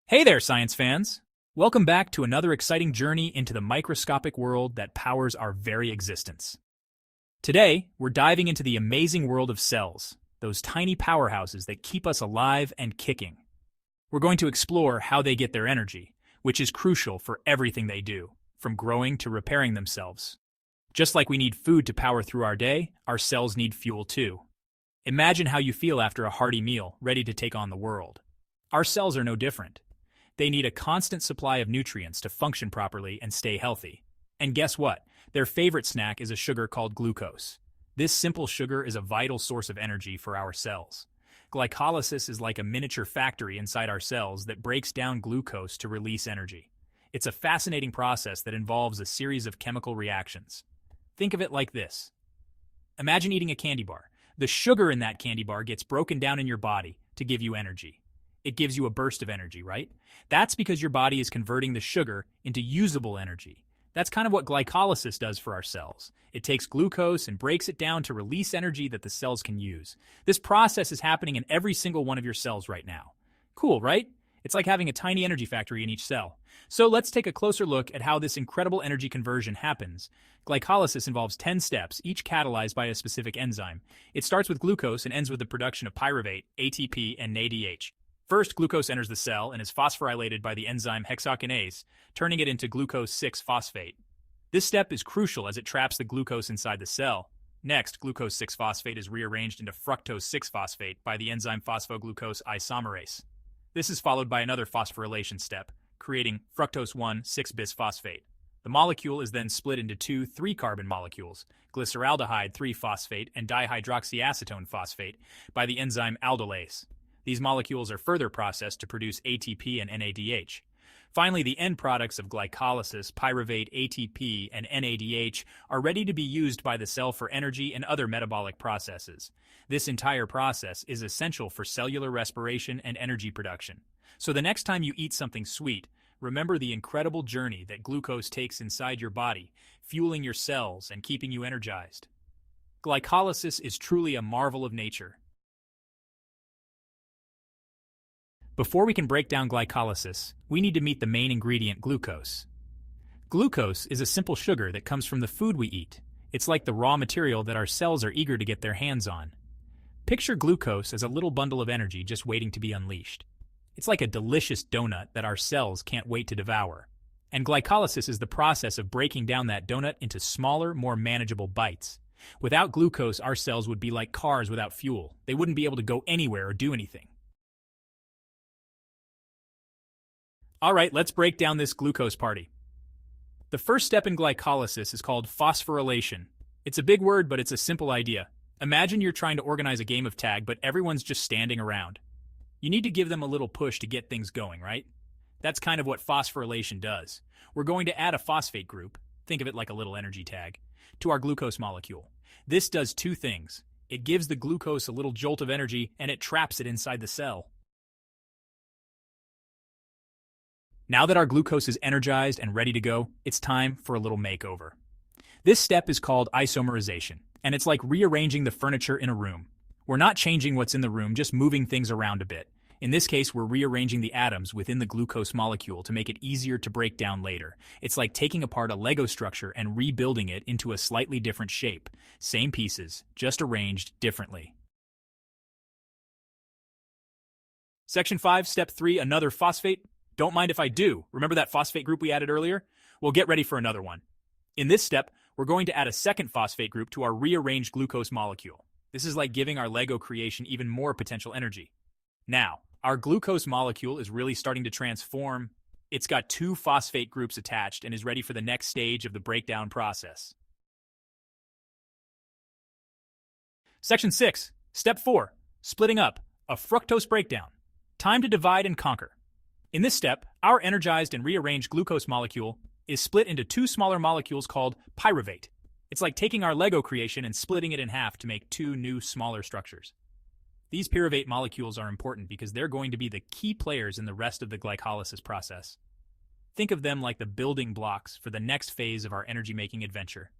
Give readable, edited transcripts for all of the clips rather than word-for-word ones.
Hey there, science fans! Welcome back to another exciting journey into the microscopic world that powers our very existence. Today, we're diving into the amazing world of cells, those tiny powerhouses that keep us alive and kicking. We're going to explore how they get their energy, which is crucial for everything they do, from growing to repairing themselves. Just like we need food to power through our day, our cells need fuel too. Imagine how you feel after a hearty meal, ready to take on the world. Our cells are no different. They need a constant supply of nutrients to function properly and stay healthy. And guess what? Their favorite snack is a sugar called glucose. This simple sugar is a vital source of energy for our cells. Glycolysis is like a miniature factory inside our cells that breaks down glucose to release energy. It's a fascinating process that involves a series of chemical reactions. Think of it like this. Imagine eating a candy bar. The sugar in that candy bar gets broken down in your body to give you energy. It gives you a burst of energy, right? That's because your body is converting the sugar into usable energy. That's kind of what glycolysis does for our cells. It takes glucose and breaks it down to release energy that the cells can use. This process is happening in every single one of your cells right now. Cool, right? It's like having a tiny energy factory in each cell. So let's take a closer look at how this incredible energy conversion happens. Glycolysis involves 10 steps, each catalyzed by a specific enzyme. It starts with glucose and ends with the production of pyruvate, ATP, and NADH. First, glucose enters the cell and is phosphorylated by the enzyme hexokinase, turning it into glucose 6-phosphate. This step is crucial as it traps the glucose inside the cell. Next, glucose 6-phosphate is rearranged into fructose 6-phosphate by the enzyme phosphoglucose isomerase. This is followed by another phosphorylation step, creating fructose 1,6-bisphosphate. The molecule is then split into two 3-carbon molecules, glyceraldehyde 3-phosphate and dihydroxyacetone phosphate, by the enzyme aldolase. These molecules are further processed to produce ATP and NADH. Finally, the end products of glycolysis, pyruvate, ATP, and NADH, are ready to be used by the cell for energy and other metabolic processes. This entire process is essential for cellular respiration and energy production. So the next time you eat something sweet, remember the incredible journey that glucose takes inside your body, fueling your cells and keeping you energized. Glycolysis is truly a marvel of nature. Before we can break down glycolysis, we need to meet the main ingredient, glucose. Glucose is a simple sugar that comes from the food we eat. It's like the raw material that our cells are eager to get their hands on. Picture glucose as a little bundle of energy just waiting to be unleashed. It's like a delicious donut that our cells can't wait to devour. And glycolysis is the process of breaking down that donut into smaller, more manageable bites. Without glucose, our cells would be like cars without fuel. They wouldn't be able to go anywhere or do anything. All right, let's break down this glucose party. The first step in glycolysis is called phosphorylation. It's a big word, but it's a simple idea. Imagine you're trying to organize a game of tag, but everyone's just standing around. You need to give them a little push to get things going, right? That's kind of what phosphorylation does. We're going to add a phosphate group, think of it like a little energy tag, to our glucose molecule. This does two things. It gives the glucose a little jolt of energy, and it traps it inside the cell. Now that our glucose is energized and ready to go, it's time for a little makeover. This step is called isomerization, and it's like rearranging the furniture in a room. We're not changing what's in the room, just moving things around a bit. In this case, we're rearranging the atoms within the glucose molecule to make it easier to break down later. It's like taking apart a Lego structure and rebuilding it into a slightly different shape. Same pieces, just arranged differently. Section 5, Step 3, another phosphate. Don't mind if I do. Remember that phosphate group we added earlier? We'll get ready for another one. In this step, we're going to add a second phosphate group to our rearranged glucose molecule. This is like giving our Lego creation even more potential energy. Now, our glucose molecule is really starting to transform. It's got two phosphate groups attached and is ready for the next stage of the breakdown process. Section 6, Step 4, splitting up, a fructose breakdown. Time to divide and conquer. In this step, our energized and rearranged glucose molecule is split into two smaller molecules called pyruvate. It's like taking our Lego creation and splitting it in half to make two new, smaller structures. These pyruvate molecules are important because they're going to be the key players in the rest of the glycolysis process. Think of them like the building blocks for the next phase of our energy-making adventure.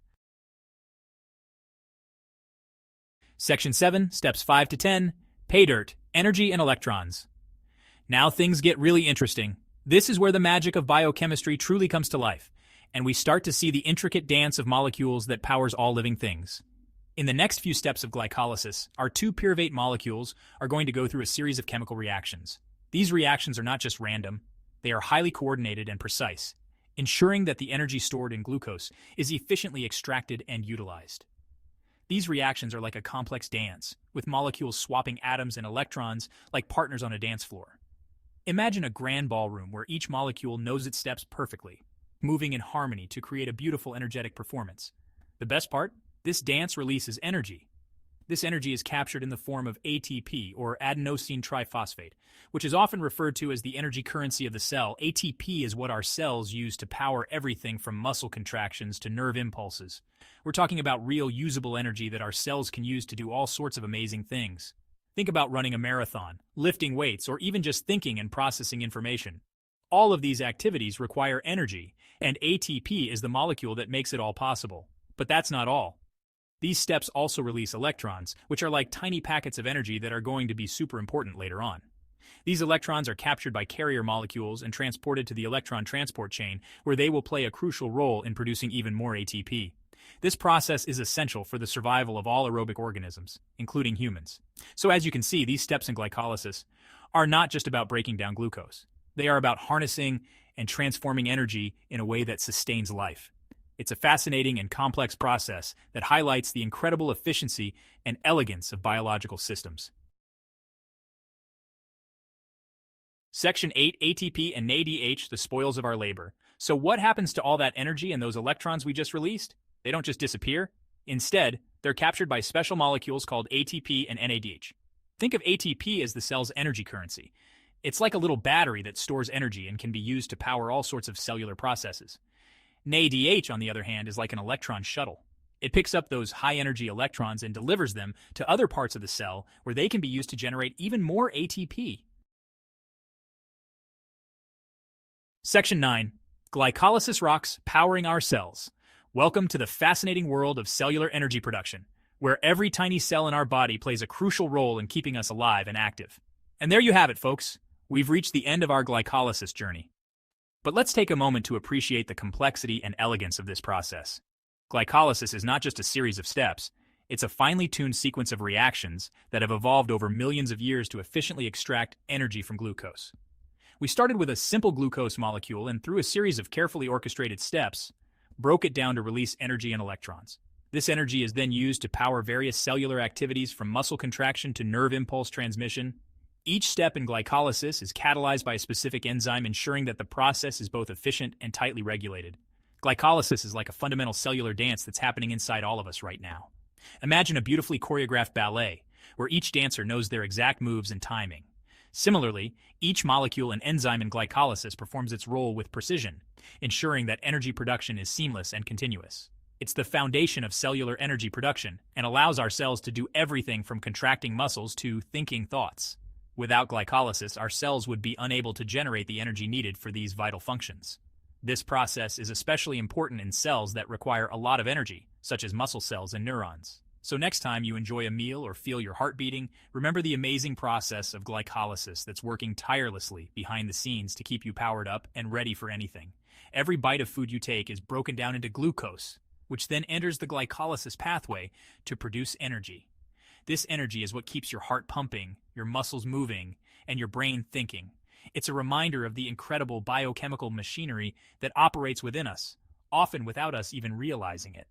Section 7, Steps 5 to 10, Pay dirt, energy and electrons. Now things get really interesting. This is where the magic of biochemistry truly comes to life, and we start to see the intricate dance of molecules that powers all living things. In the next few steps of glycolysis, our two pyruvate molecules are going to go through a series of chemical reactions. These reactions are not just random, they are highly coordinated and precise, ensuring that the energy stored in glucose is efficiently extracted and utilized. These reactions are like a complex dance, with molecules swapping atoms and electrons like partners on a dance floor. Imagine a grand ballroom where each molecule knows its steps perfectly, moving in harmony to create a beautiful energetic performance. The best part? This dance releases energy. This energy is captured in the form of ATP, or adenosine triphosphate, which is often referred to as the energy currency of the cell. ATP is what our cells use to power everything from muscle contractions to nerve impulses. We're talking about real usable energy that our cells can use to do all sorts of amazing things. Think about running a marathon, lifting weights, or even just thinking and processing information. All of these activities require energy, and ATP is the molecule that makes it all possible. But that's not all. These steps also release electrons, which are like tiny packets of energy that are going to be super important later on. These electrons are captured by carrier molecules and transported to the electron transport chain, where they will play a crucial role in producing even more ATP. This process is essential for the survival of all aerobic organisms, including humans. So as you can see, these steps in glycolysis are not just about breaking down glucose. They are about harnessing and transforming energy in a way that sustains life. It's a fascinating and complex process that highlights the incredible efficiency and elegance of biological systems. Section 8, ATP and NADH, the spoils of our labor. So what happens to all that energy and those electrons we just released? They don't just disappear. Instead, they're captured by special molecules called ATP and NADH. Think of ATP as the cell's energy currency. It's like a little battery that stores energy and can be used to power all sorts of cellular processes. NADH, on the other hand, is like an electron shuttle. It picks up those high-energy electrons and delivers them to other parts of the cell where they can be used to generate even more ATP. Section 9. Glycolysis rocks, powering our cells. Welcome to the fascinating world of cellular energy production, where every tiny cell in our body plays a crucial role in keeping us alive and active. And there you have it, folks. We've reached the end of our glycolysis journey. But let's take a moment to appreciate the complexity and elegance of this process. Glycolysis is not just a series of steps, it's a finely tuned sequence of reactions that have evolved over millions of years to efficiently extract energy from glucose. We started with a simple glucose molecule and through a series of carefully orchestrated steps, broke it down to release energy and electrons. This energy is then used to power various cellular activities from muscle contraction to nerve impulse transmission. Each step in glycolysis is catalyzed by a specific enzyme, ensuring that the process is both efficient and tightly regulated. Glycolysis is like a fundamental cellular dance that's happening inside all of us right now. Imagine a beautifully choreographed ballet, where each dancer knows their exact moves and timing. Similarly, each molecule and enzyme in glycolysis performs its role with precision, ensuring that energy production is seamless and continuous. It's the foundation of cellular energy production and allows our cells to do everything from contracting muscles to thinking thoughts. Without glycolysis, our cells would be unable to generate the energy needed for these vital functions. This process is especially important in cells that require a lot of energy, such as muscle cells and neurons. So next time you enjoy a meal or feel your heart beating, remember the amazing process of glycolysis that's working tirelessly behind the scenes to keep you powered up and ready for anything. Every bite of food you take is broken down into glucose, which then enters the glycolysis pathway to produce energy. This energy is what keeps your heart pumping, your muscles moving, and your brain thinking. It's a reminder of the incredible biochemical machinery that operates within us, often without us even realizing it.